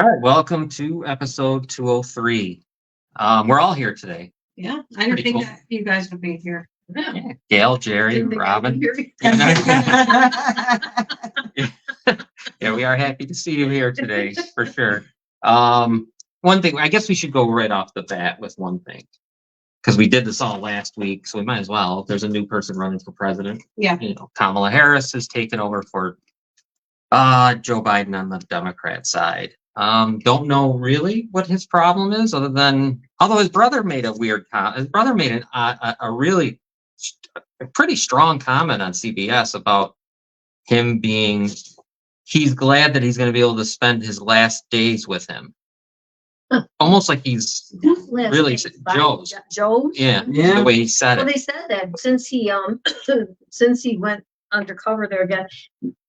All right, welcome to episode 203. We're all here today. Yeah, I didn't Pretty think cool. that you guys would be here. Yeah. Gail, Jerry, Didn't think I would Robin. be here. Yeah, we are happy to see you here today, for sure. One thing, I guess we should go right off the bat with one thing. Because we did this all last week, so we might as well. If there's a new person running for president, Yeah, Kamala Harris has taken over for Joe Biden on the Democrat side. Don't know really what his problem is, other than although his brother made a weird his brother made a really a pretty strong comment on CBS about him being he's glad that he's going to be able to spend his last days with him. Almost like he's really Joe's. Joe's. Yeah, Yeah. the way he said Well, it. they said that since he went undercover there again,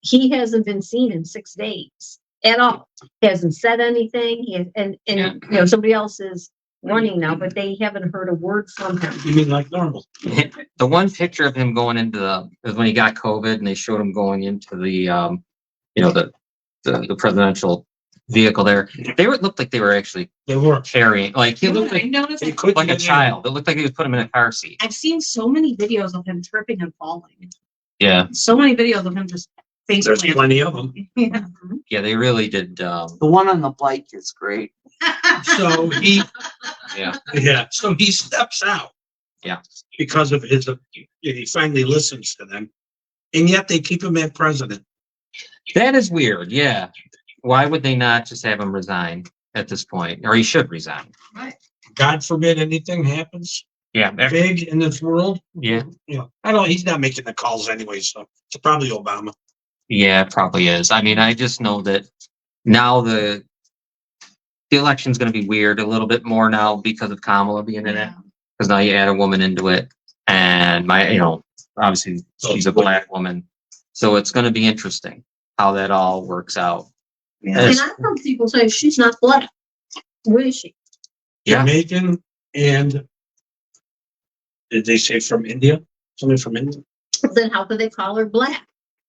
he hasn't been seen in 6 days at all. He hasn't said anything. Somebody else is running now, but they haven't heard a word from him. You mean like normal? The one picture of him going into is when he got COVID, and they showed him going into the the presidential vehicle there. It looked like they were actually They were. carrying, like he looked I like, noticed. They could like a get in. child. It looked like he was putting him in a car seat. I've seen so many videos of him tripping and falling. Yeah, So many videos of him just face There's planting. plenty of them. Yeah. yeah, they really did. The one on the bike is great. So he, Yeah, so he steps out. Yeah. Because of he finally listens to them, and yet they keep him at president. that is weird. Yeah, why would they not just have him resign at this point, or he should resign? God forbid anything happens Yeah, big in this world. yeah, He's not making the calls anyway, so it's probably Obama. yeah, it probably is. I mean, I just know that now the election's going to be weird a little bit more now because of Kamala being in it. Because now you add a woman into it, and obviously she's a black woman, so it's going to be interesting how that all works out. And I've heard people say she's not black. Where is she? Yeah. Jamaican and did they say from India? Somebody from India? Then how could they call her black?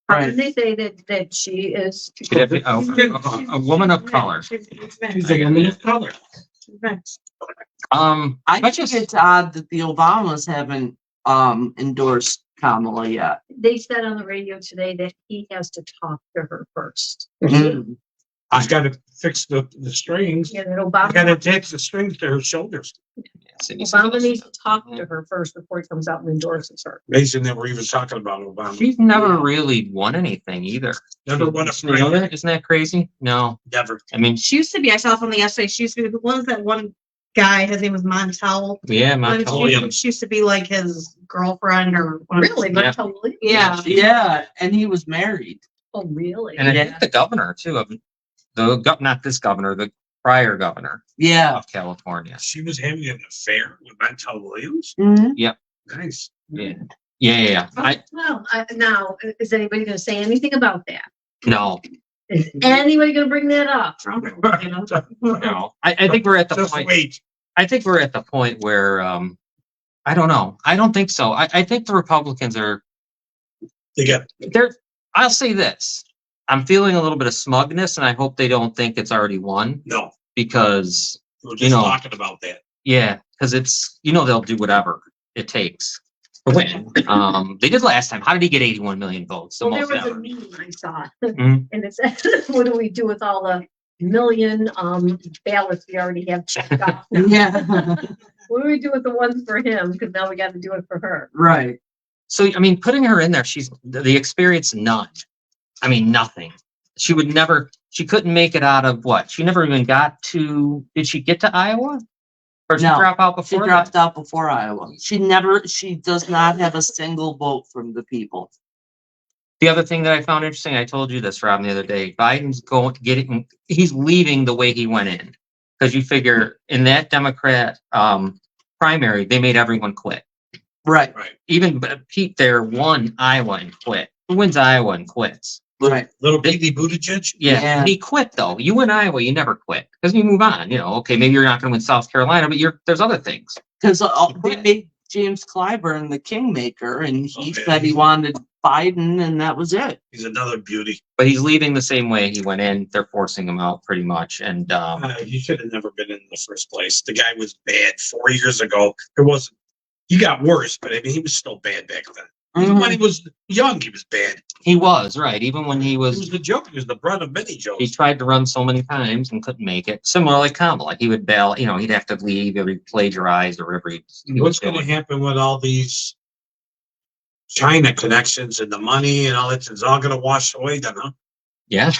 How Right. could they say that she is? She'd have to- a woman of color. She's like Indian color. I but think just it's odd that the Obamas haven't endorsed Kamala yet. They said on the radio today that he has to talk to her first. Mm. I've got to fix the strings. Yeah, that I got to Obama, attach the strings to her shoulders. Obama needs to talk to her first before he comes out and endorses her. Amazing that we're even talking about Obama. she's never really won anything either. Never won a You know primary. that? Isn't that crazy? No, Never. I mean, She used to be, I saw from the essay, she used to be the ones that one guy, his name was Montel. yeah, my And Oh, yeah. she used to be like his girlfriend or one of Really? his- Not totally? Yeah. Yeah, and he was married. Oh, really? and I think the governor too of not this governor, the prior governor Yeah. of California. She was having an affair with Montel Williams. Mhm. Nice. Yeah, yeah. Well, now, is anybody going to say anything about that? No, Is anybody going to bring that up? no. I think we're at the Just point. wait. I think we're at the point where I don't know. I don't think so. I think the Republicans are They got I'll say this. I'm feeling a little bit of smugness, and I hope they don't think it's already won no. because We're just talking about that. because it's they'll do whatever it takes to win. They did last time. How did he get 81 million votes? The Well, there most was a ever. meme I saw, Mhm. and it said, what do we do with all the million ballots we already have checked off? now? Yeah. What do we do with the ones for him? Because now we got to do it for her. Right. So I mean, putting her in there, she's the experience none. I mean, nothing. She would never. She couldn't make it out of what? She never even got to. Did she get to Iowa? Or did she No, drop out She before? dropped out before Iowa. She does not have a single vote from the people. The other thing that I found interesting, I told you this, Rob, the other day. Biden's he's leaving the way he went in, because you figure in that Democrat primary, they made everyone quit. Right. Right. Even Pete there won Iowa and quit. Who wins Iowa and quits? Right. Little Pete Buttigieg. Yeah, he quit though. You win Iowa, you never quit because you move on. Okay, maybe you're not going to win South Carolina, but there's other things. Because they made James Clyburn the kingmaker, and he Okay. said he wanted Biden, and that was it. He's another beauty. But he's leaving the same way he went in. They're forcing him out pretty much. And He should have never been in the first place. The guy was bad 4 years ago. It wasn't. He got worse, but I mean, he was still bad back then. Even when he was young, he was bad. he was right. Even when he He was, was the joke. He was the brunt of many he jokes. tried to run so many times and couldn't make it. Similar like Kamala, he would bail. You know, he'd have to leave. He would plagiarize or whatever. He was What's going to doing. happen with all these China connections and the money and all that? It's all going to wash away then, huh? Yeah,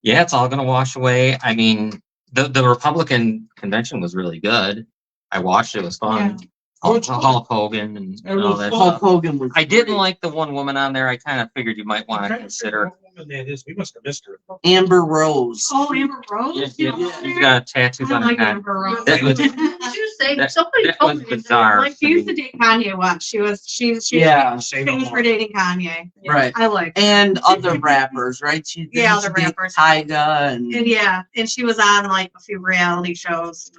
yeah, it's all going to wash away. I mean, the Republican convention was really good. I watched it. It was fun. Hulk Hogan and all that Hulk stuff. Hogan was. I didn't great. like the one woman on there. I kind of figured you might want to consider. What woman that is. We must have missed her. Amber Rose. Oh, Amber Rose? Yeah, You know she's her? got tattoos I on don't her like neck. Amber Rose. That was- Tuesday, that- somebody that told was me. that bizarre. Like, she used to date Kanye once. She was Yeah, Say no famous more. for dating Kanye. right. I like. And other rappers, right? She Yeah, used other to date rappers. Tyga and And yeah, and she was on like a few reality shows.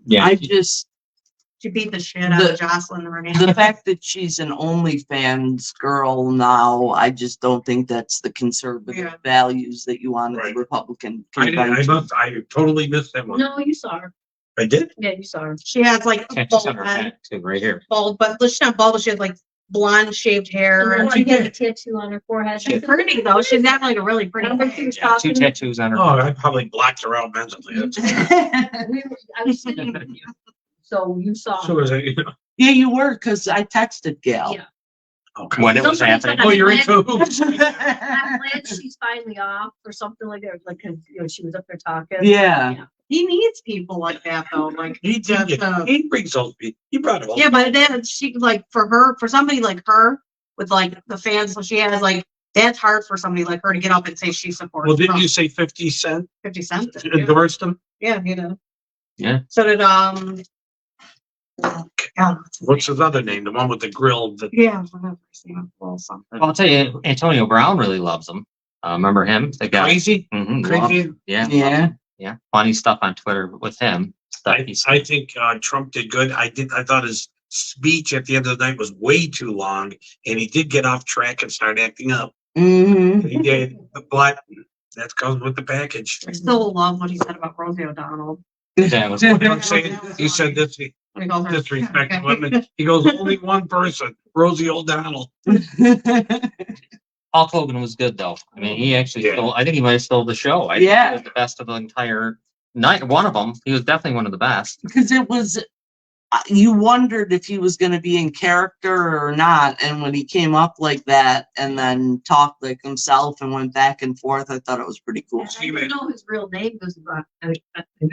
Yeah, I just She beat the shit out The- of Jocelyn Renee. the fact that she's an OnlyFans girl now, I just don't think that's the conservative Yeah. values that you want at the Right. Republican I convention. totally missed that one. No, you saw her. I did? Yeah, you saw her. She has like a tattoos bald on her head, neck too, right here. bald, but she's not bald, but she has like blonde shaved hair. And And then she had a tattoo on her forehead. she's pretty though. She's got like a really pretty Remember she was face. Yeah, two talking? tattoos on her. Oh, I probably blocked her out mentally. I was sitting with you, so you saw So her. was it, Yeah, you were, because I texted Gail. Yeah. okay. When it was Somebody happening. said- Oh, you're in cahoots. I'm glad she's finally off or something like that, like, 'cause, you know, she was up there talking. Yeah. He needs people like that though, like. He did. just, He brings those people. He brought them. Yeah, but then she like for somebody like her with like the fans so she has like that's hard for somebody like her to get up and say she supports. Well, didn't Trump. you say 50 Cent 50 Cent? endorsed him? Yeah, you know. Yeah. So did What's his other name? The one with the grill. yeah, whatever. Well, something. I'll tell you, Antonio Brown really loves him. Remember him? The guy. Crazy? Mhm, Crazy? yeah, Yeah. yeah. Funny stuff on Twitter with him. Stuff he's I think Trump did good. I thought his speech at the end of the night was way too long, and he did get off track and start acting up. Mm-hmm. He did, but that comes with the package. I still love what he said about Rosie O'Donnell. yeah, it was- I'm saying, he said this, When he calls her- disrespect Okay. women. He goes, only one person, Rosie O'Donnell. Hulk Hogan was good though. I mean, he actually Yeah. stole. I think he might have stole the show. I think Yeah. he was the best of the entire night. One of them. He was definitely one of the best. Because it was, you wondered if he was going to be in character or not. And when he came up like that and then talked like himself and went back and forth, I thought it was pretty cool. I didn't know his real name was,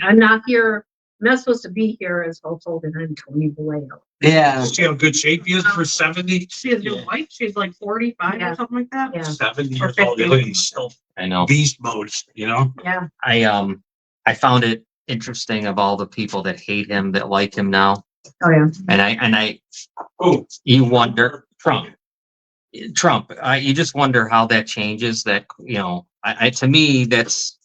I'm not here, I'm not supposed to be here as Hulk Hogan, I'm Tony Vallejo. Yeah. See how good shape he is for 70? She has new Yeah. wife. She's like 45 Yeah. or something like that. Yeah, 70 Or years old. 50. He's still I know. beast mode, you know? yeah. I found it interesting of all the people that hate him that like him now, Oh, yeah. and I Oh, you wonder Trump. You just wonder how that changes. That to me that's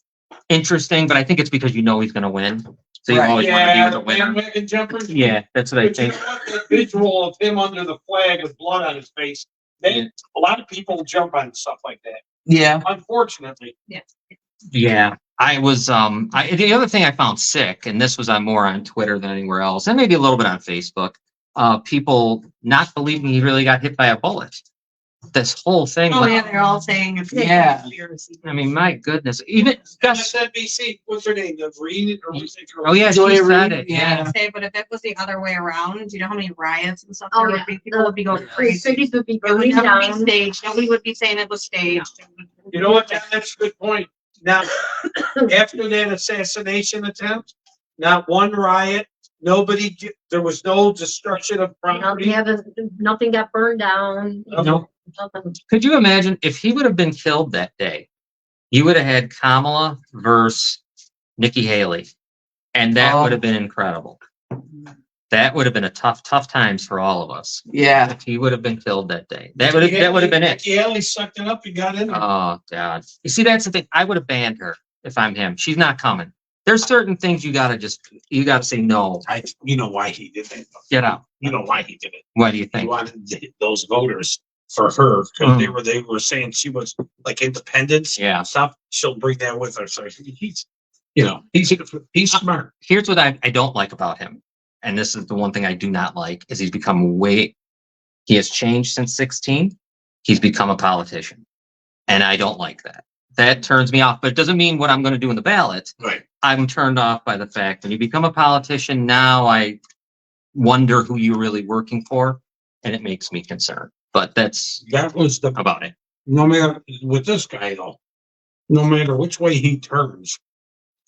interesting, but I think it's because he's going to win, so you Right. always want to be with the winner. bandwagon jumpers. Yeah, that's what I But you know think. what? That visual of him under the flag with blood on his face, a lot of people jump on stuff like that. Yeah. Unfortunately. Yeah, I was. The other thing I found sick, and this was more on Twitter than anywhere else, and maybe a little bit on Facebook. People not believing he really got hit by a bullet. This whole thing. Oh yeah, they're all saying it's Yeah. conspiracy. I mean, my goodness. Even Gus. MSNBC, what's her name? The Reed or was it? Oh yeah, she Joy said Reid, it. yeah. Yeah. Say, but if it was the other way around, do you know how many riots and stuff Oh, there would yeah. be? People would be going crazy. Cities would be It would burning never be down. staged. Nobody would be saying it was staged. You know what? That's a good point. Now, after that assassination attempt, not one riot, there was no destruction of property. Nothing got burned down. No. Nothing. Could you imagine if he would have been killed that day? You would have had Kamala versus Nikki Haley, and that Oh. would have been incredible. That would have been a tough times for all of us. Yeah. If he would have been killed that day, that would have been it. Nikki Haley sucked it up and got in there. Oh God! You see, that's the thing. I would have banned her if I'm him. She's not coming. There's certain things you gotta say no. You know why he did that. Get out. You know why he did it. What do you He think? wanted those voters for her, because they were saying she was like independence. Yeah. Stuff, she'll bring that with her, so he's, he's smart. Here's what I don't like about him. And this is the one thing I do not like is he has changed since 16. He's become a politician. And I don't like that. That turns me off, but it doesn't mean what I'm going to do in the ballot. Right. I'm turned off by the fact that you become a politician. Now I wonder who you're really working for, and it makes me concerned. But that's That was the, about it. no matter, with this guy though, no matter which way he turns,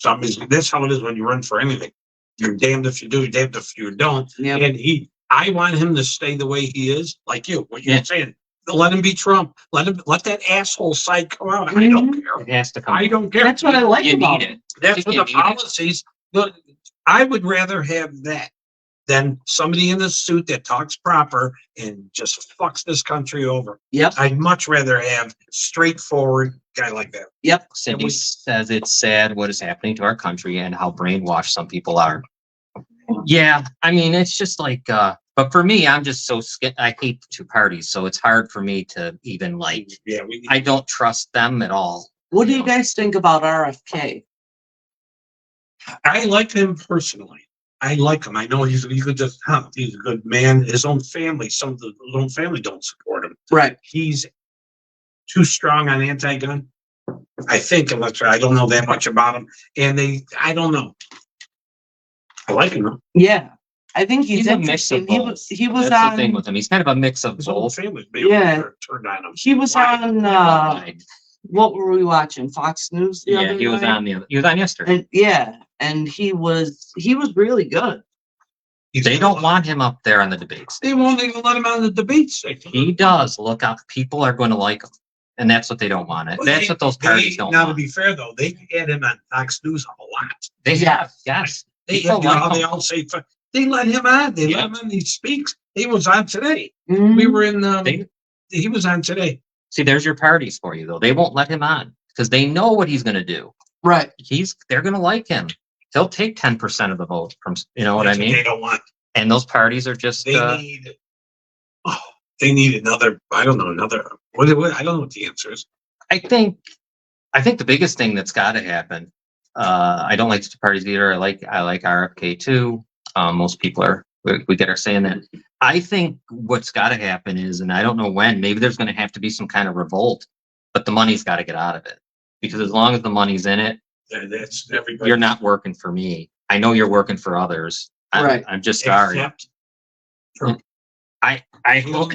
that's how it is when you run for anything. You're damned if you do, you're damned if you don't. Yep. And I want him to stay the way he is, like you, what you're Yeah. saying. Let him be Trump. Let that asshole side come out. I don't care. It has to come. I don't care. That's what I like You about need it. it. That's what You the need it. policies, I would rather have that than somebody in a suit that talks proper and just fucks this country over. Yep. I'd much rather have straightforward guy like that. Yep. Cindy says it's sad what is happening to our country and how brainwashed some people are. Yeah, I mean, it's just like, but for me, I'm just so scared. I hate the two parties, so it's hard for me to even like, Yeah, I don't trust them at all. What do you guys think about RFK? I like him personally. I like him. I know he's a good man. His own family, his own family don't support him. Right. He's too strong on anti-gun. I think, unless I don't know that much about him. And I don't know. I like him. Though. Yeah. I think he's a mix of interesting. both. He was That's the thing on, with him. He's kind of a mix of His whole both. family's Yeah. turned on him. he was on, what were we watching? Fox News? the Yeah, other he was night? on yesterday. And yeah. And he was really good. They don't want him up there on the debates. They won't even let him on the debate stage. He does. Look out. People are going to like him. And that's what they don't want. That's what those parties don't Now, to want. be fair though, they had him on Fox News a lot. They have, yes. They People like him. they all say they let him on. They Yeah. let him on. He speaks. He was on today. Mhm. We were in. They- He was on today. See, there's your parties for you, though. They won't let him on because they know what he's going to do. Right. They're going to like him. He'll take 10% of the vote from, you know what I That's mean? They don't want. And those parties are just, They need. Oh, they need another. I don't know another. What? I don't know what the answer is. I think the biggest thing that's got to happen. I don't like the two parties either. I like RFK too. Most people we get our say in that. I think what's got to happen is, and I don't know when, maybe there's going to have to be some kind of revolt, but the money's got to get out of it because as long as the money's in it, That's everybody. you're not working for me. I know you're working for others. Right. I'm just sorry. Except, I hope.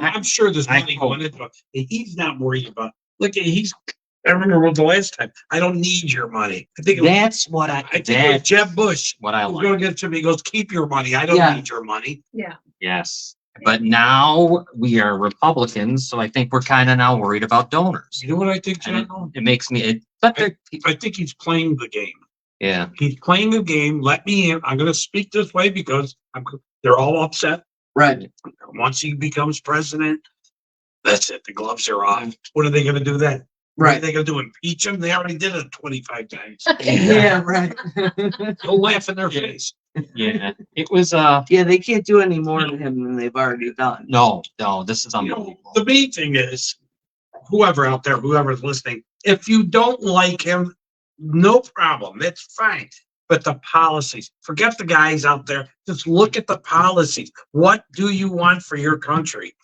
I'm sure there's I money hope. going into it. He's not worried about. Look, I remember the last time. I don't need your money. I think it was, That's what I think it was Jeb Bush. what I Who's like. going to get to me? He goes, keep your money. I don't Yeah. need your money. Yes. But now we are Republicans, so I think we're kind of now worried about donors. You know what I think, And John? it makes me, but they're, I think he's playing the game. yeah, He's playing the game. Let me in. I'm going to speak this way because they're all upset. Right. Once he becomes president, that's it. The gloves are off. What are they going to do then? What are Right. they going to do? Impeach him? They already did it 25 times. Yeah. Right. They'll laugh in their face. yeah. It was, Yeah. They can't do any more to him than they've already done. no, this is You know, unbelievable. the main thing is, whoever out there, whoever's listening, if you don't like him, no problem. That's fine. But the policies, forget the guys out there. Just look at the policies. What do you want for your country?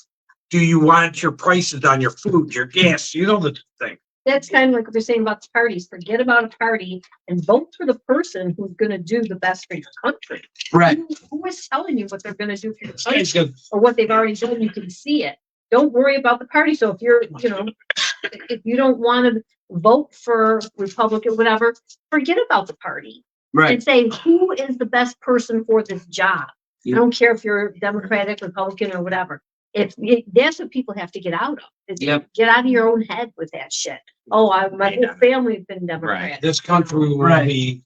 Do you want your prices on your food, your gas? You know the thing. That's kind of like what they're saying about the parties. Forget about a party and vote for the person who's gonna do the best for your country. Right. Who is telling you what they're gonna do for your This country guy's gonna- or what they've already done? You can see it. Don't worry about the party. So if you're, if you don't want to vote for Republican, whatever, forget about the party. Right. And say, who is the best person for this job? Yeah. I don't care if you're Democratic, Republican, or whatever. That's what people have to get out of. is Yep. Get out of your own head with that shit. Oh, my whole family's been Democrat. This country will Right. be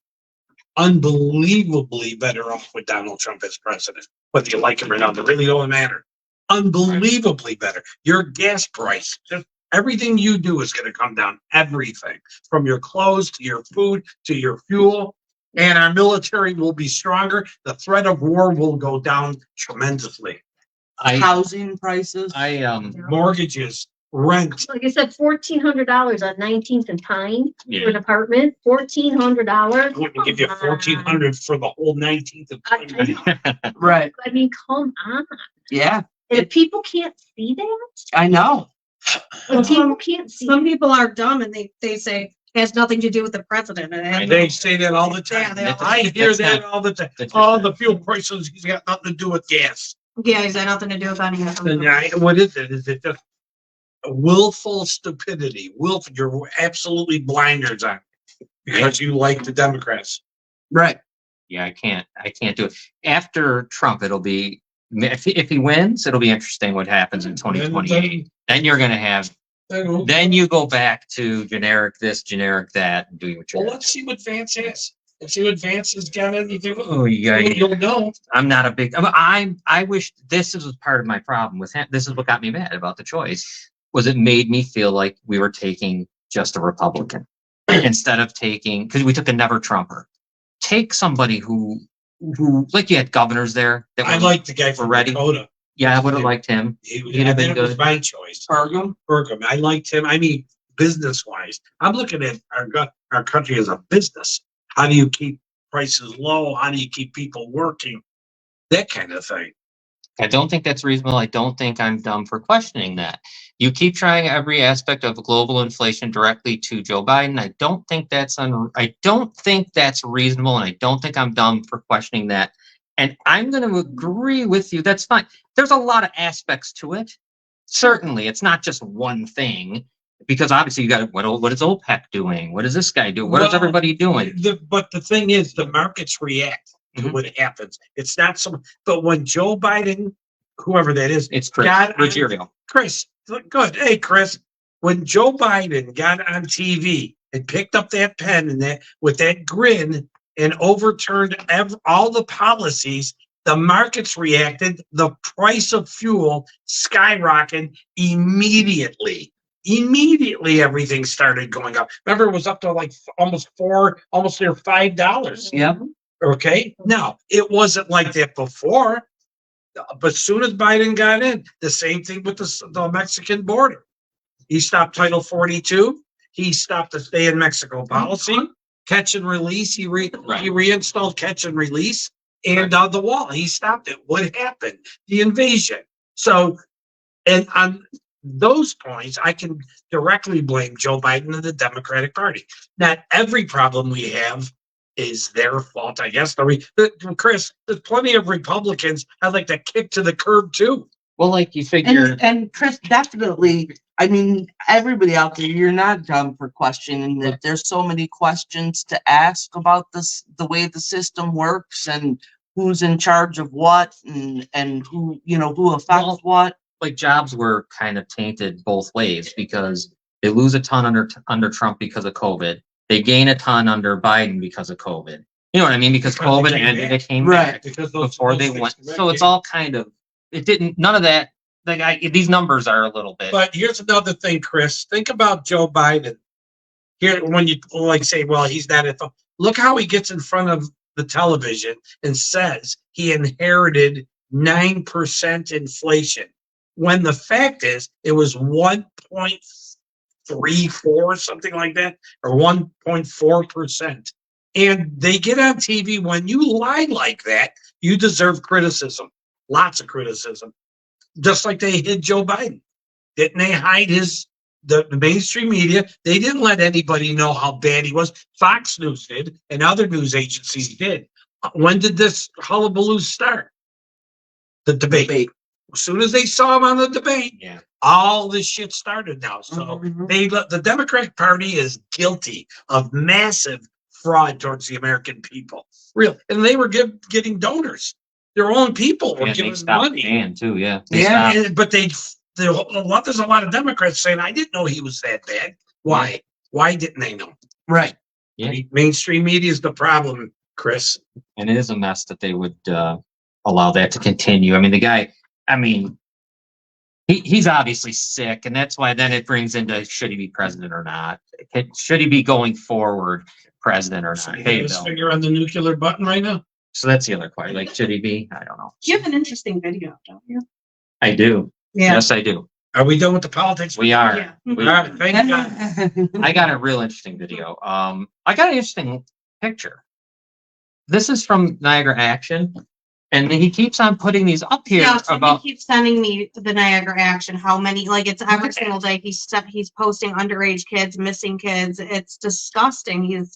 unbelievably better off with Donald Trump as president, whether you like him or not. It really don't matter. Unbelievably better. Your gas price, just everything you do is going to come down. Everything from your clothes to your food to your fuel. And our military will be stronger. The threat of war will go down tremendously. housing prices. Mortgages, rent. Like I said, $1,400 on 19th and Pine for Yeah. an apartment, $1,400. I wouldn't give you Come on. 1,400 for the whole 19th of. Right. I mean, come on. Yeah, And if people can't see that, I know. if people can't see, Some people are dumb and they say it has nothing to do with the president. And it has They say that all the Yeah, time. they all- I hear that all the time. Oh, the fuel prices, he's got nothing to do with gas. Yeah, he's had nothing to do with any of Then it. what is it? Is it just willful stupidity? You're absolutely blinders on because you like the Democrats. Right. Yeah, I can't do it. After Trump, it'll be, if he wins, it'll be interesting what happens in 2028. Then you're gonna have, then you go back to generic this, generic that, and doing what Well, you're. let's see what Vance has. Let's see what Vance has got anything. Oh, yeah, You'll know. I'm not a big, I wish this is part of my problem with him. This is what got me mad about the choice, was it made me feel like we were taking just a Republican instead of taking, because we took a never Trumper. Take somebody who, like you had governors there. That I were- like the guy from Ready? Dakota. Yeah, I would have liked him. He'd have been That was good. my choice. Burgum. Burgum. I liked him. I mean, business wise, I'm looking at our country as a business. How do you keep prices low? How do you keep people working? That kind of thing. I don't think that's reasonable. I don't think I'm dumb for questioning that. You keep trying every aspect of global inflation directly to Joe Biden. I don't think that's reasonable, and I don't think I'm dumb for questioning that. And I'm going to agree with you. That's fine. There's a lot of aspects to it. Certainly, it's not just one thing, because obviously you got what is OPEC doing? What is this guy doing? What is Well, everybody doing? But the thing is, the markets react to Mhm. what happens. It's not so. But when Joe Biden, whoever that is, It's Chris God, Ruggiero. Chris, good. Hey, Chris, when Joe Biden got on TV and picked up that pen and that with that grin and overturned all the policies, the markets reacted. The price of fuel skyrocketed immediately. Immediately, everything started going up. Remember, it was up to like almost near $5. Yep. Okay. Now, it wasn't like that before. But soon as Biden got in, the same thing with the Mexican border. He stopped Title 42. He stopped the stay in Mexico policy, catch and release. He reinstalled catch and release, and the wall. He stopped it. What happened? The invasion. So, and on those points, I can directly blame Joe Biden and the Democratic Party. Not every problem we have is their fault, I guess. Chris, there's plenty of Republicans I'd like to kick to the curb too. Well, like you figure, And Chris, definitely, I mean, everybody out there, you're not dumb for questioning that. There's so many questions to ask about this, the way the system works and who's in charge of what and who, who affects what. like jobs were kind of tainted both ways, because they lose a ton under Trump because of COVID. They gain a ton under Biden because of COVID. You know what I mean? Because Because they COVID came ended, back. it came Right. back Because before they went. So it's all kind of, it didn't, none of that, these numbers are a little bit. But here's another thing, Chris. Think about Joe Biden. Here, when you like say, well, he's not at the, look how he gets in front of the television and says he inherited 9% inflation. When the fact is, it was 1.34, something like that, or 1.4%. And they get on TV, when you lie like that, you deserve criticism, lots of criticism. Just like they hid Joe Biden. Didn't they hide the mainstream media? They didn't let anybody know how bad he was. Fox News did, and other news agencies did. When did this hullabaloo start? The debate. As soon as they saw him on the debate, Yeah. all this shit started now. So Mhm. the Democratic Party is guilty of massive fraud towards the American people. Real, and they were getting donors. Their own people were Yeah, they giving stopped money. paying too, yeah. Yeah. But there's a lot of Democrats saying, I didn't know he was that bad. Why? Why didn't they know? Right. Yeah. Mainstream media is the problem, Chris. And it is a mess that they would allow that to continue. I mean, the guy, he's obviously sick, and that's why then it brings into, should he be president or not? Should he be going forward president or not? Hey, Let's Bill. figure on the nuclear button right now. So that's the other question. Like, should he be? I don't know. You have an interesting video, don't you? I do. Yeah. Yes, I do. Are we done with the politics? We are. Yeah. All We- right, thank you. I got a real interesting video. I got an interesting picture. This is from Niagara Action, and he keeps on putting these up here Yeah, somebody about. keeps sending me the Niagara Action, how many, like, it's every single day, he's posting underage kids, missing kids, it's disgusting,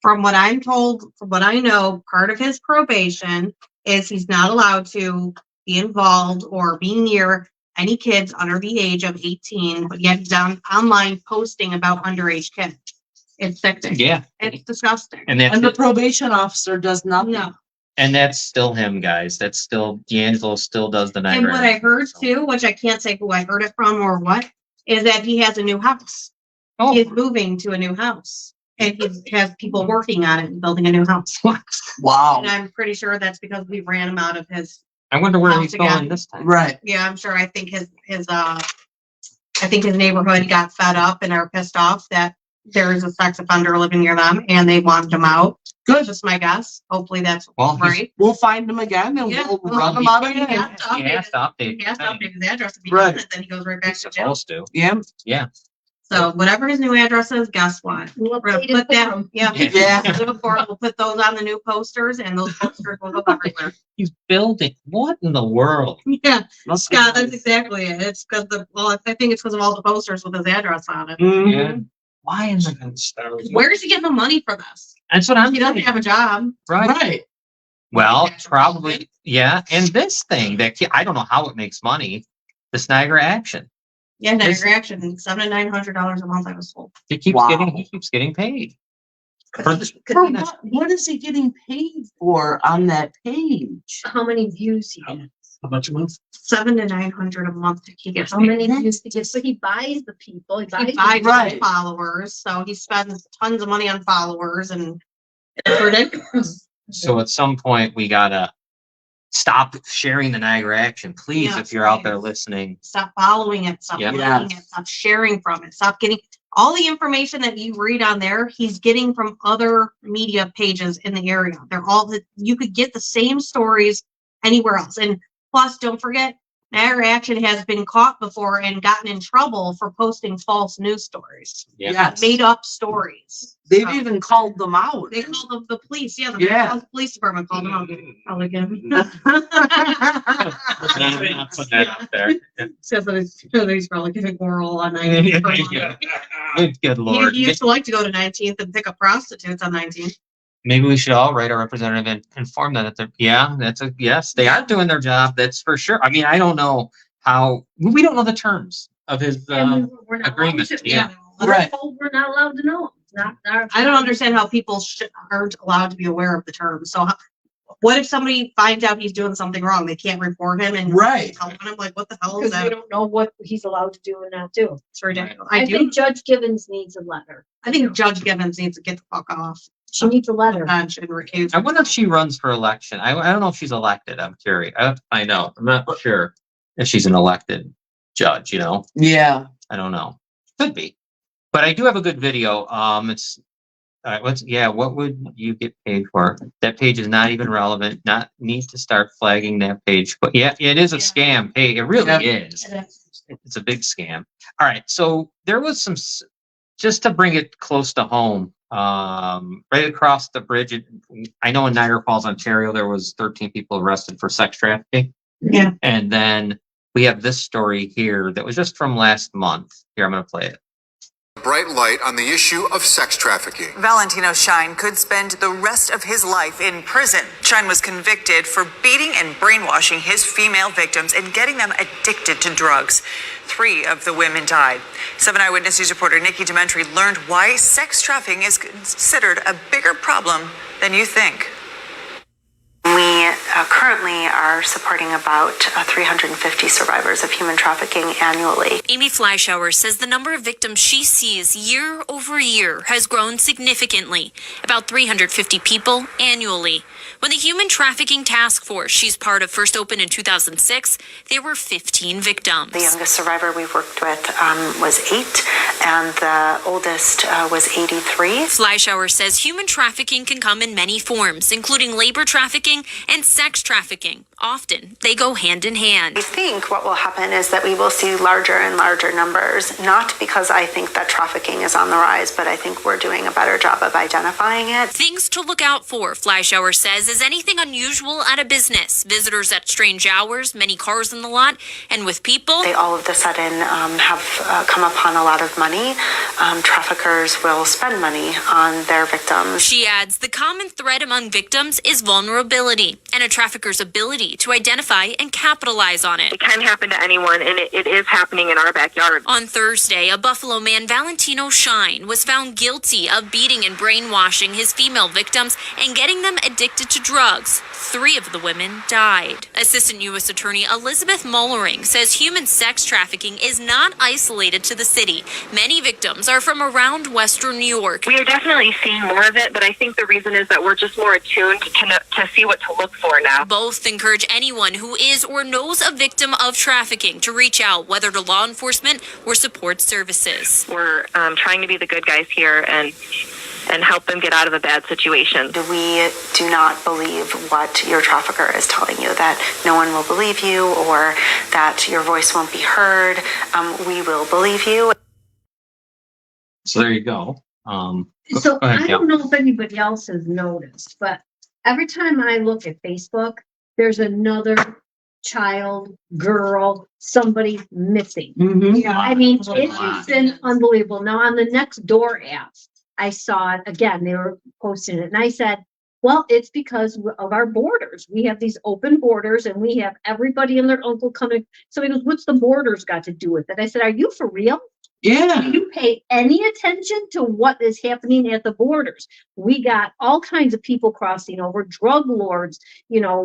from what I'm told, from what I know, part of his probation is he's not allowed to be involved or be near any kids under the age of 18, but yet he's online posting about underage kids. It's sickening. Yeah, It's disgusting. and that's And the it. probation officer does nothing. No. And that's still him, guys. That's still D'Angelo. Still does the And Niagara. what I Action, heard so. too, which I can't say who I heard it from or what, is that he has a new house. Oh, He's moving to a new house and he has people working on it and building a new house. Wow. And I'm pretty sure that's because we ran him out of his, I wonder where House he's again. going this time. Right. yeah, I'm sure, I think I think his neighborhood got fed up and are pissed off that there is a sex offender living near them and they wanted him out. Good. Just my guess. Hopefully that's Well, he's- right. We'll find him again and Yeah, we'll we'll run look him out He again. has to He has to update. He has to update his address to be Right. done, and then he goes right back He's to jail. supposed to. Yeah. So whatever his new address is, guess what? We'll We're update gonna it put for that, him. yeah. Yeah. We'll put those on the new posters and those posters will go everywhere. He's building. What in the world? Yeah, Must be Scott, that's nice. exactly it. It's because I think it's because of all the posters with his address on it. Mhm. Yeah. Why in the? Where is he getting the money for this? That's what I'm He doesn't saying. have a job. Right. Right. Well, probably. Yeah. And this thing that I don't know how it makes money. This Niagara Action. Yeah, This- Niagara Action, $700 to $900 a month I was told. He keeps Wow. getting paid. For this- For what is he getting paid for on that page? How many views he gets, How much a month? $700 to $900 a month he gets. how paid. many views he gets, so he buys the people, he buys. He buys Right. followers, so he spends tons of money on followers and it's ridiculous. So at some point we gotta stop sharing the Niagara Action, please, Yeah, if you're out there please. listening. Stop following it, stop Yeah. liking it, stop sharing from it, stop getting all the information that you read on there, he's getting from other media pages in the area. They're all, you could get the same stories anywhere else. And plus, don't forget, Niagara Action has been caught before and gotten in trouble for posting false news stories, Yeah. Yes. made up stories. They've So, even called them out. they called the police, yeah, the Yeah. police department called them out. I'll again. Not putting that out there. Says that he's probably getting oral on 19th. per month. Yeah. Good He Lord. used to like to go to 19th and pick up prostitutes on 19th. Maybe we should all write a representative and inform them that yes, they are doing their job. That's for sure. I mean, I don't know how, we don't know the terms of his, And we're not allowed agreement, to, yeah. We're Right. told we're not allowed to know. It's not our. I don't understand how people aren't allowed to be aware of the terms. So what if somebody finds out he's doing something wrong? They can't report him and Right. tell him, I'm like, what the hell is Because we that? don't know what he's allowed to do and not do. It's ridiculous. I think Judge Givens needs a letter. I think Judge Givens needs to get the fuck off She needs a the letter. bench and recuse. I wonder if she runs for election. I don't know if she's elected. I'm curious. I have to find out. I'm not sure if she's an elected judge, Yeah. I don't know. Could be. But I do have a good video. It's what would you get paid for? That page is not even relevant. Not need to start flagging that page. But yeah, it is a Yeah. scam. Hey, it really Yeah. is. It's a big scam. All right. So there was just to bring it close to home, right across the bridge. I know in Niagara Falls, Ontario, there was 13 people arrested for sex trafficking. Yeah. And then we have this story here that was just from last month. Here, I'm going to play it. Bright light on the issue of sex trafficking. Valentino Shine could spend the rest of his life in prison. Shine was convicted for beating and brainwashing his female victims and getting them addicted to drugs. 3 of the women died. 7 Eyewitness News reporter Nikki Dementri learned why sex trafficking is considered a bigger problem than you think. We currently are supporting about 350 survivors of human trafficking annually. Amy Fleischauer says the number of victims she sees year over year has grown significantly, about 350 people annually. When the Human Trafficking Task Force she's part of first opened in 2006, there were 15 victims. The youngest survivor we've worked with was 8, and the oldest was 83. Fleischauer says human trafficking can come in many forms, including labor trafficking and sex trafficking. Often, they go hand in hand. I think what will happen is that we will see larger and larger numbers, not because I think that trafficking is on the rise, but I think we're doing a better job of identifying it. Things to look out for, Fleischauer says, is anything unusual at a business, visitors at strange hours, many cars in the lot, and with people. They all of a sudden have come upon a lot of money. Traffickers will spend money on their victims. She adds, the common thread among victims is vulnerability and a trafficker's ability to identify and capitalize on it. It can happen to anyone, and it is happening in our backyard. On Thursday, a Buffalo man, Valentino Shine, was found guilty of beating and brainwashing his female victims and getting them addicted to drugs. 3 of the women died. Assistant U.S. Attorney Elizabeth Mullering says human sex trafficking is not isolated to the city. Many victims are from around Western New York. We are definitely seeing more of it, but I think the reason is that we're just more attuned to see what to look for now. Both encourage anyone who is or knows a victim of trafficking to reach out, whether to law enforcement or support services. We're trying to be the good guys here and help them get out of a bad situation. We do not believe what your trafficker is telling you, that no one will believe you or that your voice won't be heard. We will believe you. So there you go. So go ahead, I don't know if anybody else has noticed, but every time I look at Facebook, there's another child, girl, somebody missing. Mhm. I mean, it's just been unbelievable. Now on the Nextdoor app, I saw it again, they were posting it and I said, well, it's because of our borders. We have these open borders and we have everybody and their uncle coming. So he goes, what's the borders got to do with it? I said, are you for real? Yeah. Do you pay any attention to what is happening at the borders? We got all kinds of people crossing over, drug lords,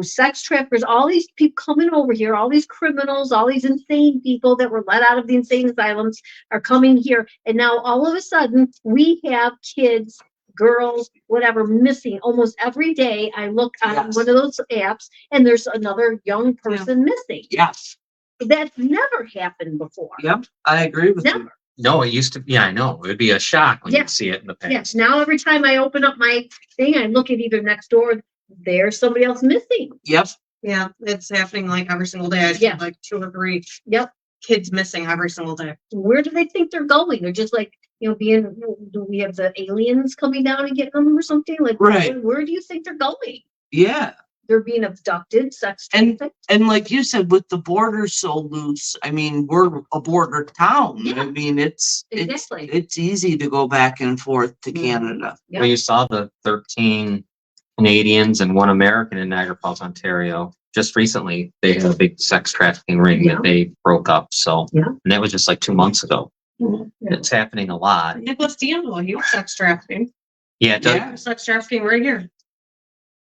sex traffickers, all these people coming over here, all these criminals, all these insane people that were let out of the insane asylums are coming here. And now all of a sudden we have kids, girls, whatever, missing almost every day. I look on Yes. one of those apps and there's another young person missing. Yes. That's never happened before. Yep. I agree with you. Never. No, it used to. Yeah, I know. It would be a shock when Yeah. you see it in the past. Yes, now every time I open up my thing, I look at either Nextdoor, there's somebody else missing. Yep. Yeah, it's happening like every single day. I see Yeah. like 2 or 3 Yep. kids missing every single day. Where do they think they're going? They're just like, do we have the aliens coming down and getting them or something? Like, Right. where do you think they're going? Yeah. They're being abducted, sex And- trafficked. And like you said, with the borders so loose, I mean, we're a border town. Yeah. I mean, it's Exactly. it's easy to go back and forth to Mhm. Canada. Yeah. Well, you saw the 13 Canadians and 1 American in Niagara Falls, Ontario. Just recently, they had a big sex trafficking ring Yeah. that they broke up. So, Yeah. and that was just like 2 months ago. Mhm. Yeah. It's happening a lot. Nicholas D'Angelo, he was sex trafficking. Yeah, it does. Yeah. Sex trafficking right here.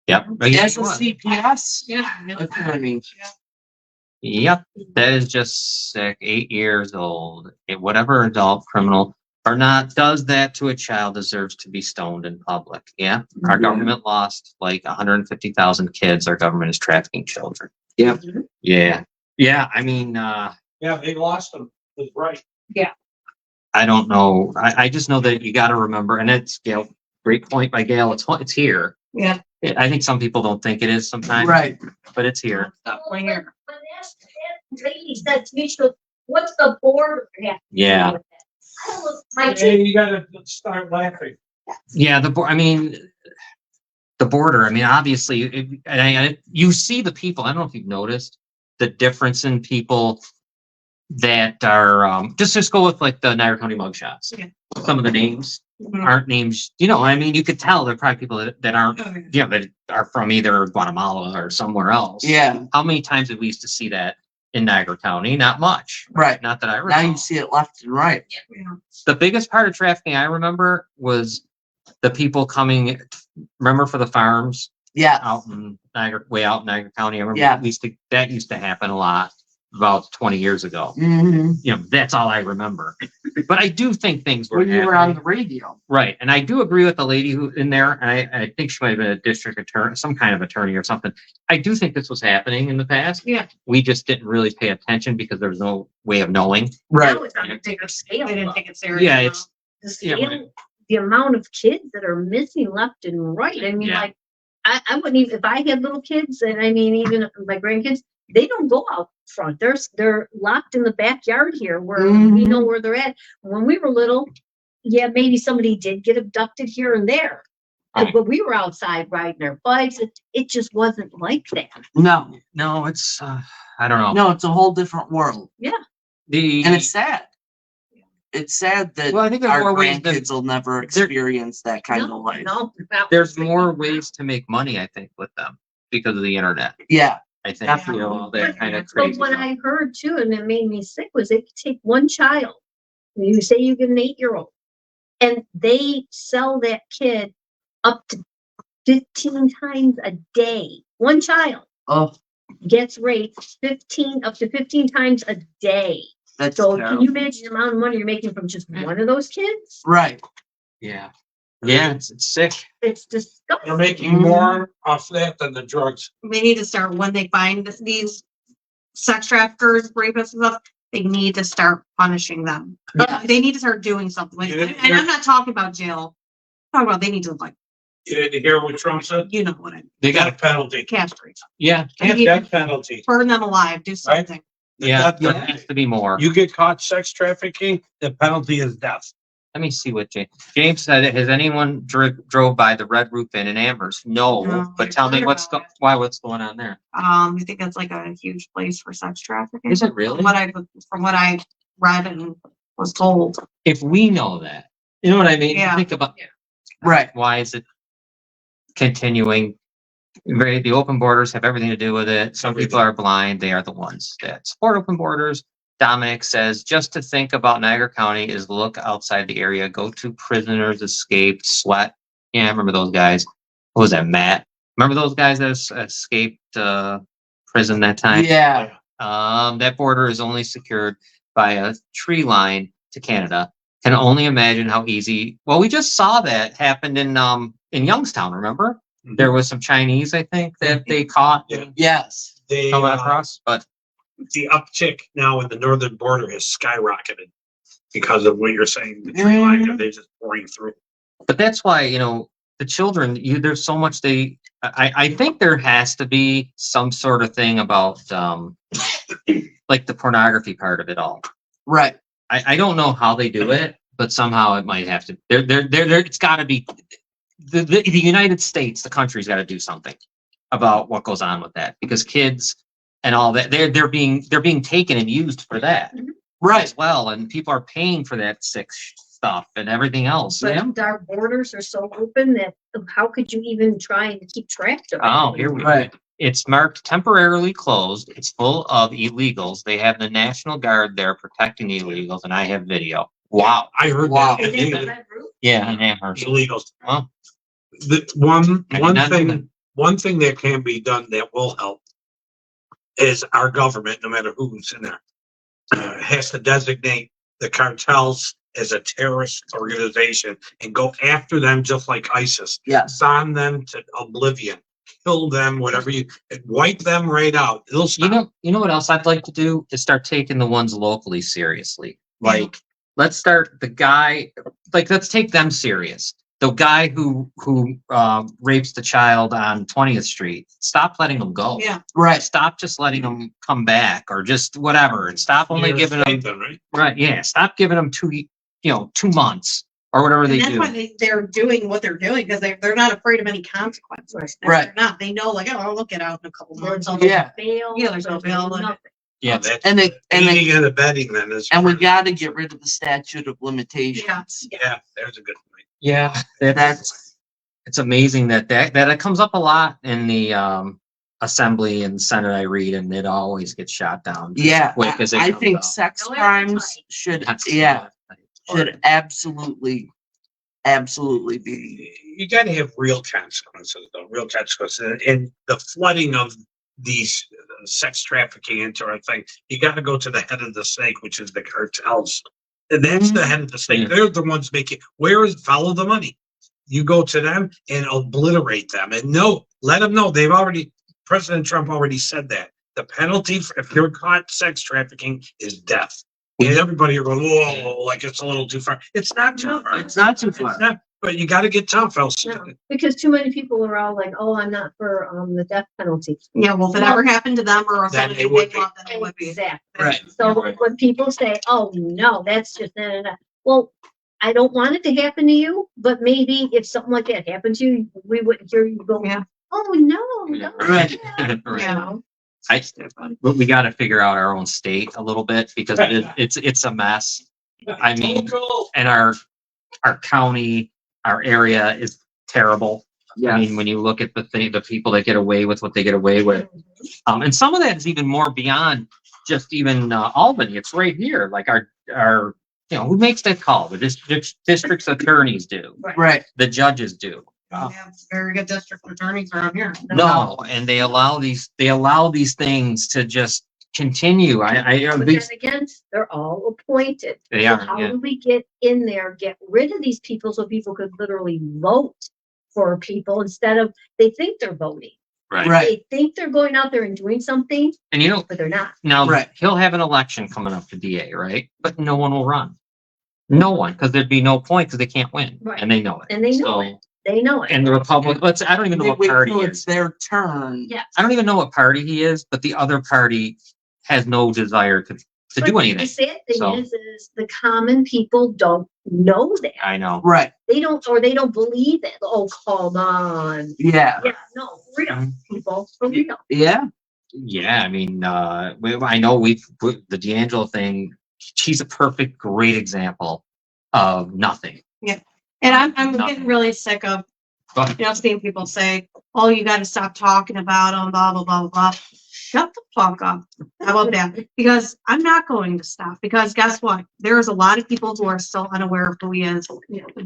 Yep. As a CPS Yeah. attorney. Yep. That is just sick. 8 years old. Whatever adult criminal or not does that to a child deserves to be stoned in public. Yeah. Our Mhm. government lost like 150,000 kids. Our government is trafficking children. Yep. Yeah. Yeah. I mean, Yeah, they lost them. That's right. I don't know. I just know that you got to remember, and it's Gail. Great point by Gail. It's here. Yeah. I think some people don't think it is sometimes, Right. but it's here. Definitely here. When that lady said to me, she goes, what's the border have to do Yeah. with it? I was, my Hey, you gotta start laughing. Yeah. I mean, the border. I mean, obviously, you see the people. I don't know if you've noticed the difference in people that are just go with like the Niagara County mugshots. Yeah. Some of the names Mhm. aren't names. I mean, you could tell they're probably people that aren't. Oh, That are from either Guatemala or somewhere else. Yeah. How many times did we used to see that in Niagara County? Not much. Right. Not that I Now recall. you see it left and right. Yeah. The biggest part of trafficking I remember was the people coming. Remember for the farms Yeah. out in Niagara, way out in Niagara County. I remember Yeah. that used to happen a lot. about 20 years ago. Mhm. You know, that's all I remember. But I do think things were When you were on happening. the radio. Right. And I do agree with the lady who in there, and I think she might have been a district attorney, some kind of attorney or something. I do think this was happening in the past. Yeah. We just didn't really pay attention because there was no way of knowing. Right. Now it's on a bigger scale. They didn't though. take it serious. Yeah, enough. it's The yeah, scale, right. the amount of kids that are missing left and right. I mean, Yeah. like, I wouldn't even, if I had little kids, and I mean, even my grandkids, they don't go out front. They're locked in the backyard here where we know where they're at. When we were little, yeah, maybe somebody did get abducted here and there. Right. But we were outside riding our bikes. It just wasn't like that. No, No, it's I don't know. no, it's a whole different world. The And it's sad. It's sad that well, I think there's our more ways than grandkids will never experience that kind of life. No, not- there's more ways to make money, I think, with them because of the internet. Yeah, I think Definitely. you know all that kind of But crazy what stuff. I heard too, and it made me sick, was they could take one child. You say you get an 8-year-old, and they sell that kid up to 15 times a day. One child oh, gets raped up to 15 times a day. that's So can terrible. you imagine the amount of money you're making from just one of those kids? Right. Yeah, yeah, it's sick. It's disgusting. They're making more off that than the drugs. They need to start when they find these sex traffickers, rapists and stuff, they need to start punishing them. Yeah. They need to start doing something. Like, Yeah, and I'm not talking about jail. I'm talking about they need to like, You didn't hear what Trump said? you know what I mean, They Got a got penalty. castrate. yeah, Death penalty. Burn them alive, do something. The yeah. death There penalty. has to be more. You get caught sex trafficking, the penalty is death. Let me see what James said. Has anyone drove by the Red Roof Inn in Amherst? No, No, but I tell me heard what's about it. what's going on there? I think that's like a huge place for sex trafficking. Is it really? From what I read and was told. If we know that, you know what I mean? Yeah. Think about Right. why is it continuing? Right, the open borders have everything to do with it. Some people are blind. They are the ones that support open borders. Dominic says, just to think about Niagara County is look outside the area, go to prisoners escaped, sweat. Yeah, I remember those guys. What was that, Matt? Remember those guys that escaped prison that time? Yeah. That border is only secured by a tree line to Canada. Can only imagine how easy. Well, we just saw that happened in Youngstown. Remember, there was some Chinese, I think, that they caught Yeah. Yes. They, coming across. But the uptick now in the northern border has skyrocketed because of what you're saying. The tree line, they're just pouring through. but that's why the children. There's so much they. I think there has to be some sort of thing about like the pornography part of it all. Right. I don't know how they do it, but somehow it might have to. It's got to be the United States. The country's got to do something about what goes on with that because kids and all that they're being taken and used for that Right. as well, and people are paying for that sick stuff and everything else. Yeah. But our borders are so open that how could you even try and keep track of it? Oh, here we go. Right. It's marked temporarily closed. It's full of illegals. They have the National Guard there protecting the illegals, and I have video. Wow. I heard Wow. that. Is it the red roof? Yeah, in Amherst. Illegals. Well, The I did not know that. one thing that can be done that will help is our government, no matter who's in there, has to designate the cartels as a terrorist organization and go after them just like ISIS. Yes. Sign them to oblivion, kill them, whatever wipe them right out. It'll stop. You know what else I'd like to do is start taking the ones locally seriously. Like, let's start the guy. Like, let's take them serious. The guy who rapes the child on 20th Street. Stop letting them go. Yeah. Right. Stop just letting them come back or just whatever, and stop only giving them them, right? right. Yeah, stop giving them 2 months or whatever they And that's do. why they're doing what they're doing because they're not afraid of any consequences. Right. They're not. They know like, oh, I'll look it out in a couple months. I'll Yeah. Bail. Yeah, there's no bail on it. nothing. Yeah, That's And they aiding and abetting then is. and we got to get rid of the statute of limitations. Yeah, there's a good point. yeah. That's It's amazing that it comes up a lot in the assembly and Senate I read, and it always gets shot down. yeah. Quick as it I comes think up. sex No crimes appetite. should That's- should absolutely be. You gotta have real consequences, though, real consequences. And the flooding of these sex trafficking into our thing, you got to go to the head of the snake, which is the cartels. And that's the head of the snake. Yeah. They're the ones making, follow the money. You go to them and obliterate them. And let them know. President Trump already said that. The penalty if you're caught sex trafficking is death. And everybody are going, whoa, like it's a little too far. It's not too far. It's not too far. It's not, but you got to get tough, else. No, because too many people are all like, oh, I'm not for the death penalty. Yeah, well, if it ever happened to them or Then somebody it would big one, then it would be. Exactly. Right. So Right. when people say, oh, no, that's just, well, I don't want it to happen to you, but maybe if something like that happened to you, we wouldn't hear you go, Yeah. oh, no. Right. You Yeah. know? But we got to figure out our own state a little bit because it's a mess. I mean, and our county, our area is terrible. I mean, when you look at the people that get away with what they get away with, and some of that is even more beyond just even Albany. It's right here, like our who makes that call? The district's attorneys do. Right. The judges do. We have very good district attorneys around here. No, and they allow these things to just continue. But then These, again, they're all appointed. they So are. how Yeah. do we get in there, get rid of these people so people could literally vote for people instead of, they think they're voting. Right. Right. They think they're going out there and doing something, And but they're not. now Right. he'll have an election coming up to DA, right? But no one will run. No one, because there'd be no point because they can't win, Right. and they know it. And they know So, it. They know it. And the Republic. I don't even know They what wait party till he it's is. their turn. Yeah. I don't even know what party he is, but the other party has no desire to But do The anything. sad thing So- is the common people don't know that. I know. Right. They don't believe it. Oh, come on. Yeah. Yeah, no, for real, Mhm. people, for real. Yeah. Yeah, I mean, I know the D'Angelo thing. She's a perfect, great example of nothing. And I'm Nothing. getting really sick of, But seeing people say, oh, you gotta stop talking about them, blah, blah, blah, blah. Shut the fuck up. How about that? Because I'm not going to stop, because guess what? There's a lot of people who are still unaware of who he is,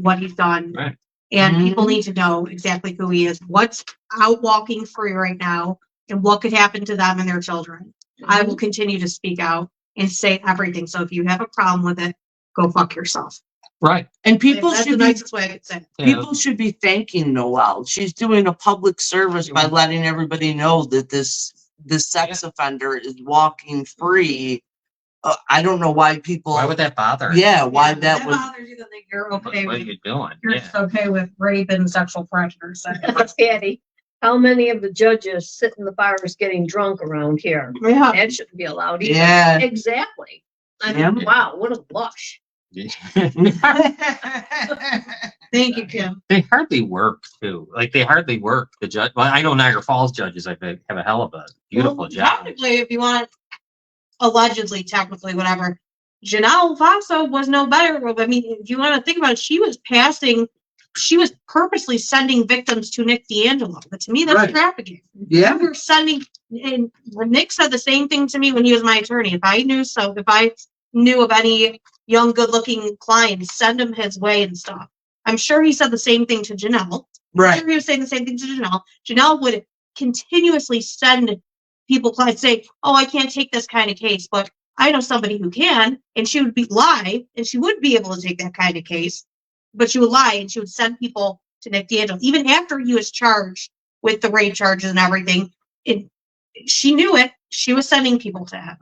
what he's done. Right. And Mhm. people need to know exactly who he is, what's out walking free right now, and what could happen to them and their children. I will continue to speak out and say everything. So if you have a problem with it, go fuck yourself. right. And people That's the should be nicest way I could say it. Yeah. People should be thanking Noelle. She's doing a public service by letting everybody know that this sex offender is walking free. I don't know why people. Why would that bother? Yeah, why Yeah, that was. bothers you that you're What, okay what are with, you doing? you're Yeah. just okay with rape and sexual predators. Patty, how many of the judges sit in the bars getting drunk around here? Yeah. That shouldn't be allowed either. Yeah. Exactly. I mean, Yeah. wow, what a blush. Thank you, Kim. They hardly work too. Like they hardly work. The judge. Well, I know Niagara Falls judges. I think have a hell of a beautiful Well, job. Technically, if you want, allegedly, technically, whatever, Janelle Faso was no better. I mean, if you want to think about it, she was purposely sending victims to Nick D'Angelo. But to me, that's Right. trafficking. Yeah. We were sending, and Nick said the same thing to me when he was my attorney. If I knew of any young, good-looking clients, send him his way and stuff. I'm sure he said the same thing to Janelle. I'm Right. sure he was saying the same thing to Janelle. Janelle would continuously send people clients say, "Oh, I can't take this kind of case, but I know somebody who can," and she would lie, and she would be able to take that kind of case, but she would lie, and she would send people to Nick D'Angelo even after he was charged with the rape charges and everything. She knew it. She was sending people to him.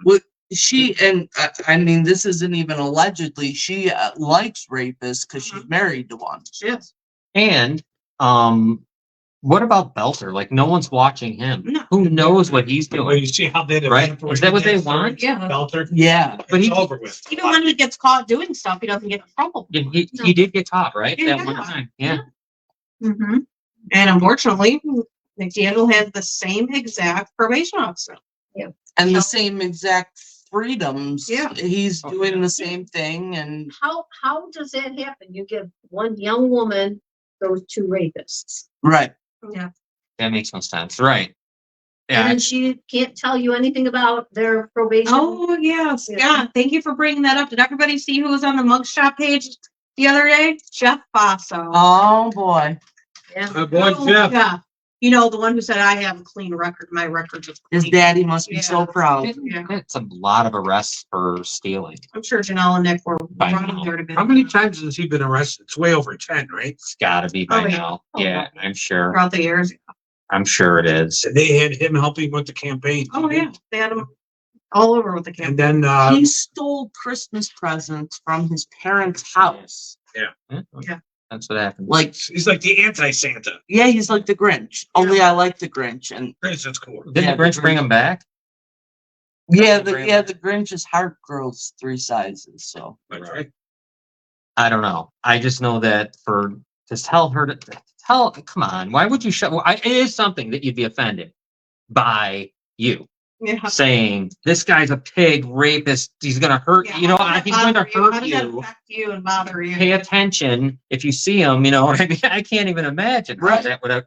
She and I mean, this isn't even allegedly. She likes rapists because she's married to one. Yes. And what about Belter? Like no one's watching him. No. Who knows what he's Well, doing? you see how they Right. Is that what they want? Yeah. Belter? Yeah. But It's he- over with. Even when he gets caught doing stuff, he doesn't get in trouble. He did get caught, right? Yeah. That one time. Yeah. Mm-hmm. And unfortunately, Nick D'Angelo has the same exact probation officer. And the same exact freedoms. Yeah. He's Oh, doing yeah. the same thing and How does that happen? You give one young woman those two rapists. right. Yeah. That makes no sense. Right. And Yeah. then she can't tell you anything about their probation. Oh, yes. Yeah. Yeah. Thank you for bringing that up. Did everybody see who was on the mugshot page the other day? Jeff Faso. Oh boy. Yeah. My boy Oh, Jeff. yeah. You know, the one who said, I have a clean record, my record is His clean. daddy must be so Yeah. proud. Yeah. It's a lot of arrests for stealing. I'm sure Janelle and Nick were By running now. there to. How many times has he been arrested? It's way over 10, right? It's gotta be by Oh, yeah. now. Yeah, I'm sure. Throughout the years. I'm sure it is. They had him helping with the campaign. Oh, yeah, they had them all over with the And camera. then, He stole Christmas presents from his parents' house. That's what happened. Like, he's like the anti-Santa. yeah, he's like the Grinch. Only I like the Grinch. And Chris, that's cool. Didn't Yeah, the Grinch bring him back? the Grinch's heart grows 3 sizes. So That's right. I don't know. I just know that to tell her to tell, come on, why would you it is something that you'd be offended by you Yeah. saying this guy's a pig rapist. He's going to hurt, Yeah, you know, how does he's that going to bother you? How hurt does that you. affect you and bother you? Pay attention if you see him, you know what I mean? I can't even imagine how Right. that would have,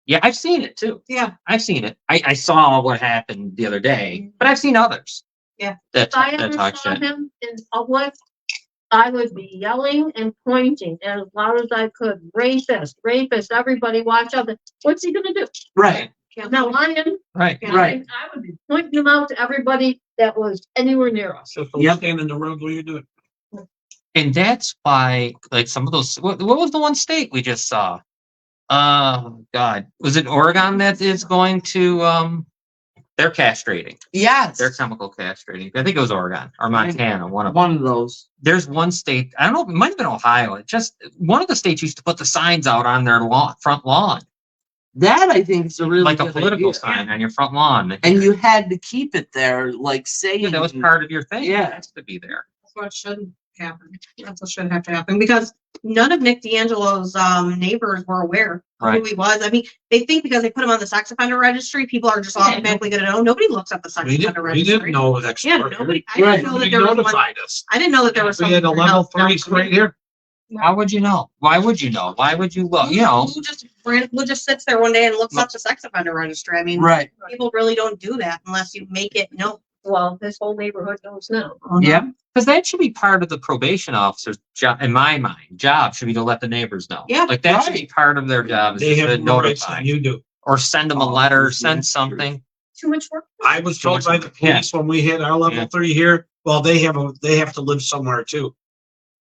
yeah, I've seen it too. Yeah. I've seen it. I saw what happened the other day, but I've seen others. Yeah. That, If I that ever talk saw shit. him in public, I would be yelling and pointing as loud as I could. Rapist, rapist, everybody watch out. What's he gonna do? right, Now, lion, Right. right. I would be pointing him out to everybody that was anywhere near us. So don't Yep. stand in the road while you do it. And that's why, like, some of those, what was the one state we just saw? God, was it Oregon that is going to, they're castrating, Yes. they're chemical castrating. I think it was Oregon or Montana, one of them. One of those. There's one state, I don't know, it might have been Ohio. It just, one of the states used to put the signs out on their front lawn, That I think is a really like a good political idea. sign on your front lawn. And you had to keep it there, like saying Yeah, that was part of your thing. Yeah. It has to be there. That's what should happen. That's what should have to happen because none of Nick D'Angelo's neighbors were aware of Right. who he was. I mean, they think because they put him on the sex offender registry, people are just automatically going to know. Nobody looks up the sex We offender didn't registry. know that. Yeah, nobody. I Right. didn't know that Nobody there was one. notified us. I didn't know that there was. We had a something level else down 33 coming. here. How would you know? Why would you know? Why would you look? You know, Who just sits there one day and looks up the sex offender registry? I mean, right. people really don't do that unless you make it known. Well, this whole neighborhood knows now. Yep. because that should be part of the probation officer's job, in my mind. Job should be to let the neighbors know. Yeah, Like that should be part of their job, is They just to have more rights notify than you do. or send them a Oh, letter, that's send true. something. Too much work. I was told by the Yeah. police when we hit our level Yeah. 3 here, well, they have to live somewhere too.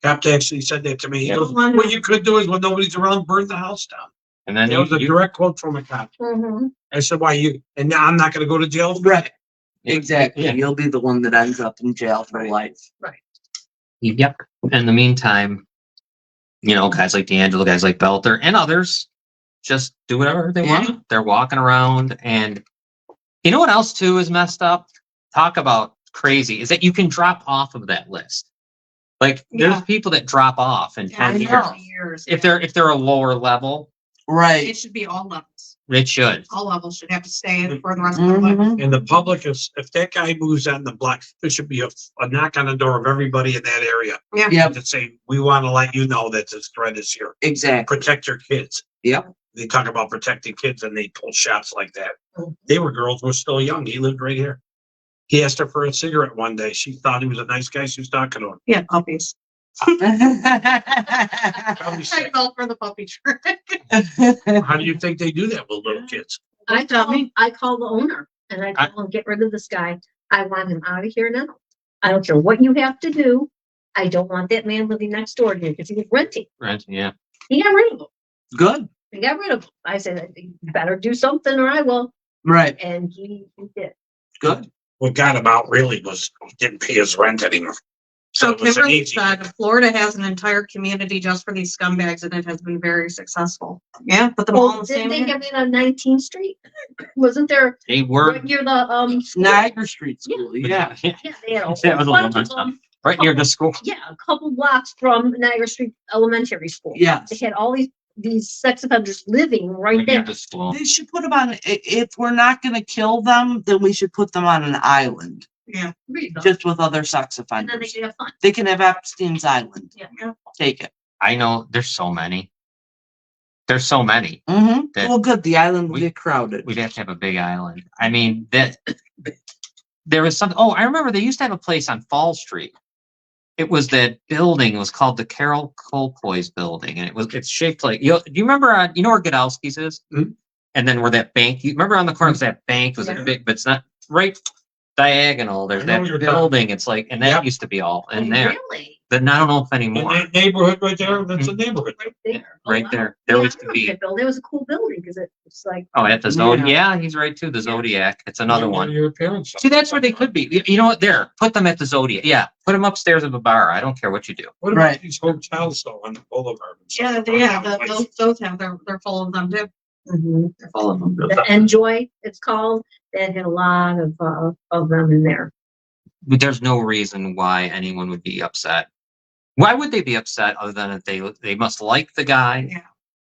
Captain actually said that to me. He Yeah. goes, what you could do is when nobody's around, burn the house down. And then That was a you, direct quote from a cop. Mhm. I said, why you, and now I'm not gonna go to jail? Right. Exactly. Yeah. You'll be the one that ends up in jail for life. yep. In the meantime, you know, guys like D'Angelo, guys like Belter, and others just do whatever they Yeah. want. They're walking around, and you know what else too is messed up? Talk about crazy is that you can drop off of that list. Like there's Yeah. people that drop off in 10 years. know. Years. If they're a lower level, Right. It should be all levels. it should. All levels should have to stay for the rest of their life. Mhm. And the public is, if that guy moves on the block, there should be a knock on the door of everybody in that area. Yep. To say, we want to let you know that this threat is here. Exactly. Protect your kids. Yep. They talk about protecting kids and they pull shots like that. They were girls, were still young. He lived right here. He asked her for a cigarette one day. She thought he was a nice guy. She was talking to him. Yeah, puppies. Probably I sick. fell for the puppy trick. How do you think they do that with little kids? I Tell call, me. I call the owner and I tell him, get rid of this guy. I want him out of here now. I don't care what you have to do. I don't want that man living next door to me because he was renting. Right? Yeah. He got rid of him. Good. He got rid of him. I said, you better do something or I will. Right. And he did. Good. What got him out really was he didn't pay his rent anymore. So it was an Kimberly easy- said Florida has an entire community just for these scumbags and it has been very successful. Yeah, put them all in Well, the didn't same. they area. get it on 19th Street? Wasn't there, They were right near the, Niagara Street School. Yeah. yeah, they had a That was whole a bunch long of time. them. right near the school. Yeah, a couple blocks from Niagara Street Elementary School. Yes. They had all these sex offenders living right Right there. near the school. They should put them on, if we're not gonna kill them, then we should put them on an island, Yeah. There you go. just with other sex And then they offenders. could have fun. They can have Epstein's Island. Yeah. Take it. I know there's so many. There's so many. Mm-hmm. That- Well, good. The island will We- get crowded. We'd have to have a big island. I mean, that there was something. Oh, I remember they used to have a place on Fall Street it was that building. It was called the Carol Colpoys building, and it's shaped like, do you remember, you know where Godowski's is? Mhm. And then where that bank, you remember on the corner, was that bank was a big, but it's not right diagonal. There's I know that what you're talking- building. It's like, and that Yep. used to be all in there. Really? Then I don't know if In anymore. that neighborhood right there, that's a neighborhood. Right there. Oh, Right wow. there. There Yeah, used I to remember be. that building. It was a cool building because it's like, Oh, at the Zodiac. Yeah, he's right too. The Zodiac. It's another one. Your parents. See, that's where they could be. You know what? There, put them at the Zodiac. Yeah, put them upstairs of a bar. I don't care what you do. What about Right. these hotels though on the boulevard? Those have, they're full of them too. mhm. All of them. The Enjoy, it's called, that had a lot of them in there. But there's no reason why anyone would be upset. Why would they be upset other than if they must like the guy? Yeah.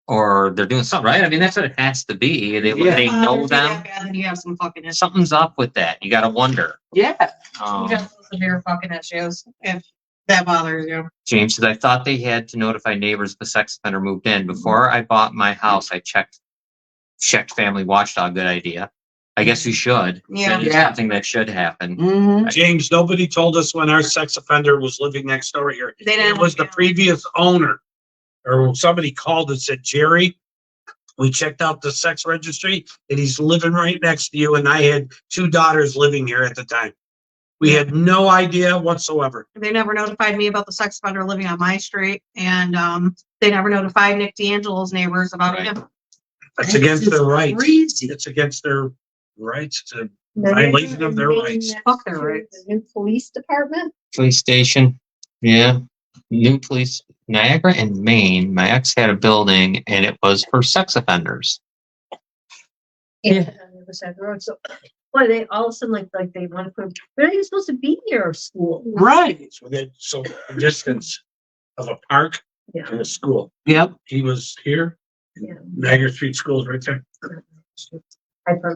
Or they're doing something, right? I mean, that's what it has to be. They Yeah. they know If you're them. that bad, then you have some fucking issues. Something's up with that. You got to wonder. Yeah, You Um, have some severe fucking issues if that bothers you. James said, I thought they had to notify neighbors if the sex offender moved in. Before I bought my house, I checked Family Watchdog. Good idea. I guess you should. Yeah. That is Yeah. something that should happen. mhm, James, nobody told us when our sex offender was living next door here. They didn't. It was the previous owner. Or somebody called and said, Jerry, we checked out the sex registry and he's living right next to you. And I had 2 daughters living here at the time. We had no idea whatsoever. They never notified me about the sex offender living on my street, and they never notified Nick D'Angelo's neighbors about Right. him. That's against their rights. crazy. It's against their rights to Then violation there's of their Maine rights. next Fuck their to rights. the new police department. Police station. Yeah. New police. Niagara and Maine. My ex had a building and it was for sex offenders. On the other side of the road. So, boy, they all of a sudden like they want to put, they're not even supposed to be near a school. Right, So the distance of a park Yeah. and a school. yep, He was here. Yeah. Niagara Street School is right there.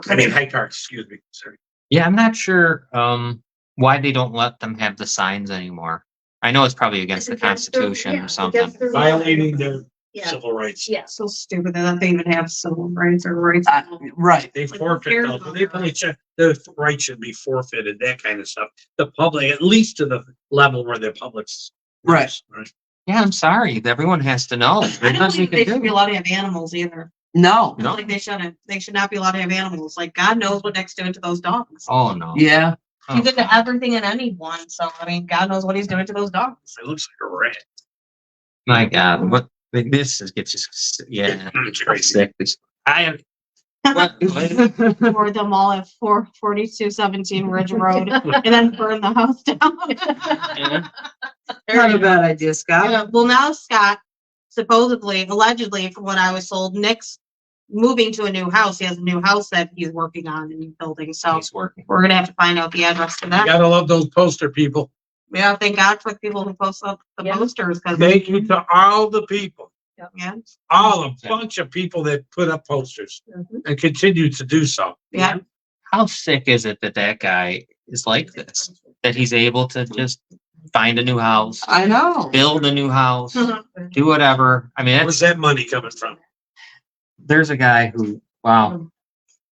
I mean, Hyde Park, excuse me. Sorry. Yeah, I'm not sure why they don't let them have the signs anymore. I know it's probably against the Constitution or something. Violating their Yeah, civil rights. yeah. So stupid that they even have civil rights or rights. right, They Like, forfeit who cares those. about They that? really check, the rights should be forfeited, that kind of stuff. The public, at least to the level where the public's. Right. Yeah, I'm sorry. Everyone has to know. I There's don't nothing you think they can should be do. allowed to have animals either. no, I don't think they shouldn't. They should not be allowed to have animals. Like, God knows what Nick's doing to those dogs. Oh, no. yeah, Oh. He's into everything and anyone. So, I mean, God knows what he's doing to those dogs. It looks like a rat. My God. What? This is gets just, yeah. It's crazy. Sick. I what, Or them all at 4217 Ridge Road and then burn the house down. yeah. not a bad idea, Scott. Yeah, well, now Scott, supposedly, allegedly, from what I was told, Nick's moving to a new house. He has a new house that he's working on and building. So He's working. we're gonna have to find out the address to You that. gotta love those poster people. Yeah, thank God for the people who post up the Yeah. posters. Cause Thank you to all the people, yeah, all a bunch of people that put up posters Mhm. and continue to do so. yeah. How sick is it that that guy is like this? That he's able to just find a new house, I know. build a new house, Mhm. do whatever. I mean, Where's that's, that money coming from? there's a guy who, wow,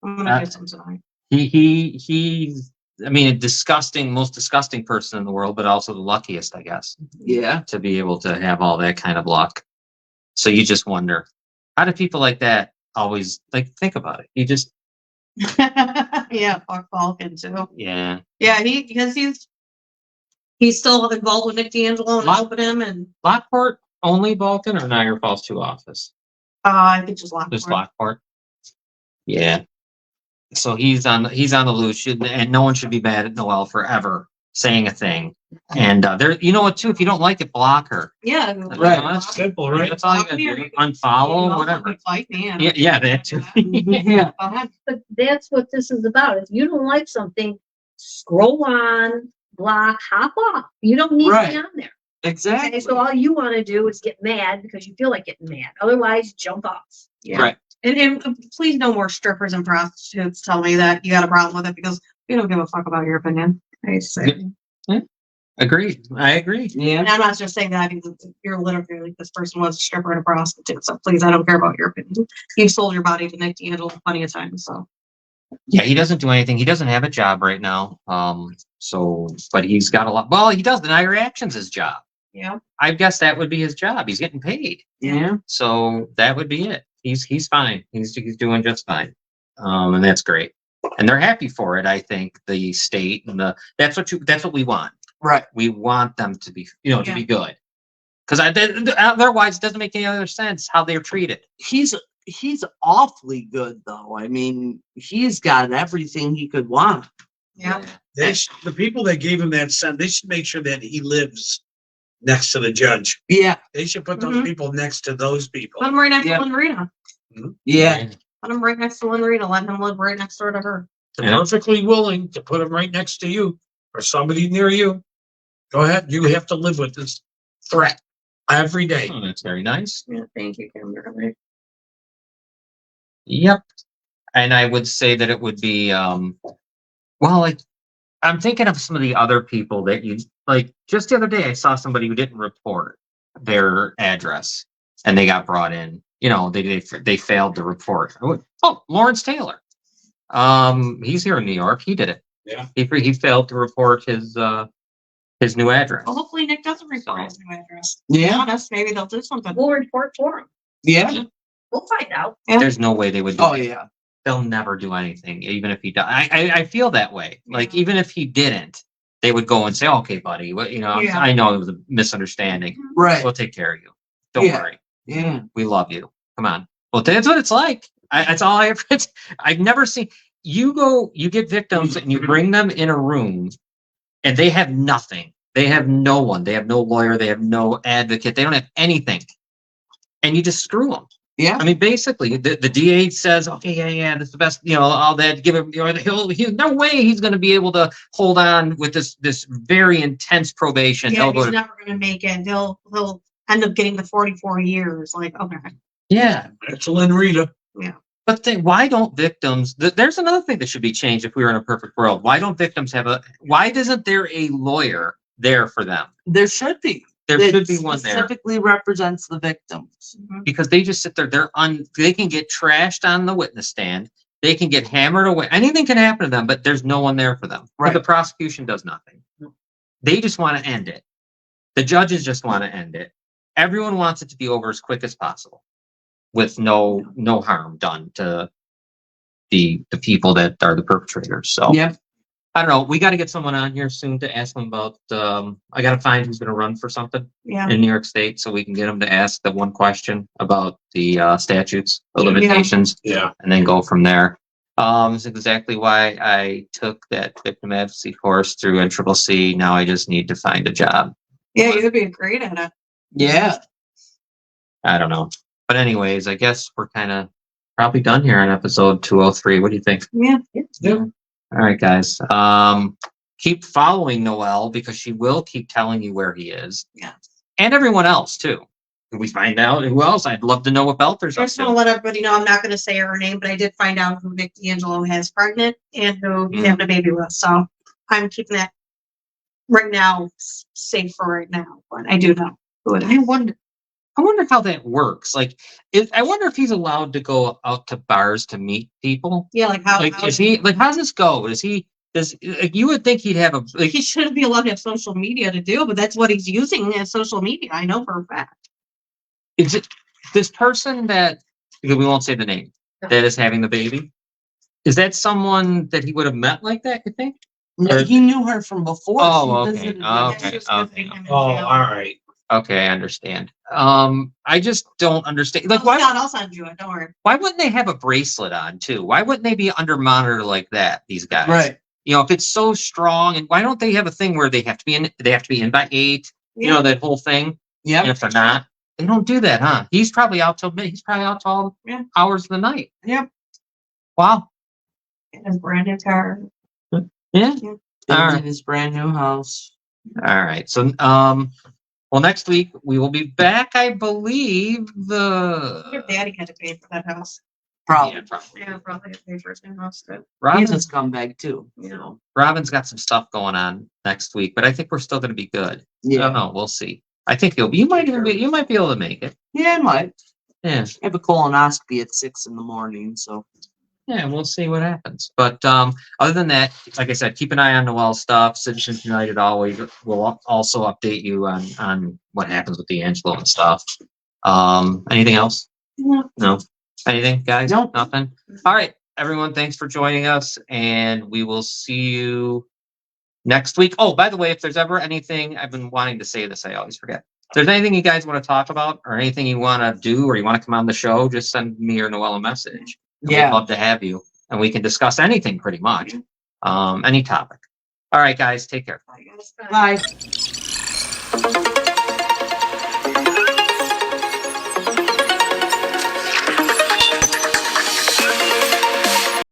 I'm gonna get some tonight. he's, I mean, most disgusting person in the world, but also the luckiest, I guess, Yeah, to be able to have all that kind of luck. So you just wonder, how do people like that always, like, think about it? You just, Yeah, fuck Falcon too. yeah. Yeah, because he's still involved with Nick D'Angelo and Lot- helping him, and Lockport only Vulcan or Niagara Falls 2 office? I think just Just Lockport. Lockport. Yeah. So he's on the loose, and no one should be mad at Noelle for ever saying a thing. And there, you know what, too? If you don't like it, block her. Yeah, Right. That's Simple, right? That's all you gotta do. Unfollow, whatever. Fight me. Yeah, that too. yeah, But that's what this is about. If you don't like something, scroll on, block, hop off. You don't need to Right. be on there. exactly. Okay, so all you want to do is get mad because you feel like getting mad. Otherwise, jump off. Yeah. Right. And please no more strippers and prostitutes tell me that you got a problem with it because we don't give a fuck about your opinion. I say. Agreed. I agree. Yeah, And I'm not just saying that because you're literally like this person was a stripper and a prostitute. So please, I don't care about your opinion. You've sold your body to Nick D'Angelo plenty of times. So Yeah, he doesn't do anything. He doesn't have a job right now. So, but he's got a lot, well, he does, deny reactions his job. Yeah. I guess that would be his job. He's getting paid. Yeah. So that would be it. He's fine. He's doing just fine. And that's great. And they're happy for it. I think the state and that's what we want. Right. We want them to be, to be good. Because otherwise it doesn't make any other sense how they're treated. He's awfully good though. I mean, he's got everything he could want. Yeah. The people that gave him that sentence, they should make sure that he lives next to the judge. Yeah. They should put those people next to those people. Put him right next Yeah. to Lynn Yeah. Put him right next to Lynn Rita. Let him live right next door to her. They're perfectly willing to put him right next to you or somebody near you. Go ahead. You have to live with this threat every day. Oh, that's very nice. Yeah, thank you, Kimberly. Yep. And I would say that it would be, like, I'm thinking of some of the other people that just the other day, I saw somebody who didn't report their address and they got brought in, they failed to report. Oh, Lawrence Taylor. He's here in New York. He did it. Yeah. He failed to report his new address. Well, hopefully Nick doesn't report his new address. Yeah. Honest, maybe they'll do something. We'll report for him. Yeah. We'll find out. There's no way they would do Oh it. yeah. They'll never do anything, even if he does. I feel that way. Like, even if he didn't, they would go and say, okay, buddy, Yeah. I know it was a misunderstanding. Right. We'll take care of you. Don't Yeah. worry. Yeah. We love you. Come on. Well, that's what it's like. That's all I've never seen. You get victims and you bring them in a room and they have nothing. They have no one. They have no lawyer. They have no advocate. They don't have anything. And you just screw them. Yeah. I mean, basically, the DA says, okay, yeah, this is the best, all that. Give him, no way he's going to be able to hold on with this very intense probation. Yeah, He'll go he's to- never gonna make it. He'll end up getting the 44 years. Like, okay. yeah, That's Lynn Rita. but why don't victims? There's another thing that should be changed if we were in a perfect world. Why don't victims why isn't there a lawyer there for them? There should be. There That should be one there. specifically represents the victims. Because they just sit there. They can get trashed on the witness stand. They can get hammered away. Anything can happen to them, but there's no one there for them. Right. The prosecution does nothing. They just want to end it. The judges just want to end it. Everyone wants it to be over as quick as possible, with no harm done to the people that are the perpetrators. So Yep. I don't know. We got to get someone on here soon to ask them about. I got to find who's going to run for something Yeah. in New York State, so we can get them to ask the one question about the statutes, the limitations, Yeah. and then go from there. It's exactly why I took that victim advocacy course through NCCC. Now I just need to find a job. Yeah, you'd be great at it. Yeah. I don't know, but anyways, I guess we're kind of probably done here on episode 203. What do you think? Yeah. All right, guys. Keep following Noelle because she will keep telling you where he is. Yeah. And everyone else too. Can we find out who else? I'd love to know what Belter's up Just want to. to let everybody know I'm not going to say her name, but I did find out who Nick D'Angelo has pregnant and who he's having a baby with. So I'm keeping that right now safe for right now. But I do know who it I is. wonder how that works. Like, I wonder if he's allowed to go out to bars to meet people. Yeah, like how, Like, how does this go? You would think he'd have he shouldn't be allowed to have social media to do, but that's what he's using as social media. I know for a fact. is it this person that, because we won't say the name, that is having the baby? Is that someone that he would have met like that, you think? No, he knew her from before. Oh, She okay. visited Oh, him. okay. She was visiting him in Oh, jail. all right. Okay, I understand. I just don't understand. Like, Oh, Scott, I'll send you it. Don't worry. why wouldn't they have a bracelet on too? Why wouldn't they be under monitor like that? These guys, Right. If it's so strong, and why don't they have a thing where they have to be in by 8? Yeah. That whole thing. And Yep. if they're not, they don't do that, huh? He's probably out till all Yeah. hours of the night. Yep. Wow. In his brand new car. Yeah. Lives All right. in his brand new house. All right. So, well, next week we will be back. I believe Your daddy had to pay for that house. Probably. Yeah, probably. Yeah, probably had to pay for his new house too. He's a Robin's scumbag too. Yeah. Robin's got some stuff going on next week, but I think we're still going to be good. I Yeah. don't know. We'll see. I think you might be able to make it. Yeah, I might. Yeah. I have a colonoscopy at 6 in the morning, so Yeah, we'll see what happens. But other than that, like I said, keep an eye on the well stuff. Citizens United always will also update you on what happens with D'Angelo and stuff. Anything else? No. Anything, guys? Nope. Nothing. All right, everyone. Thanks for joining us, and we will see you next week. Oh, by the way, if there's ever anything, I've been wanting to say this, I always forget. If there's anything you guys want to talk about, or anything you want to do, or you want to come on the show, just send me or Noelle a message. We'd Yeah. love to have you, and we can discuss anything pretty much, any topic. All right, guys, take care. Bye.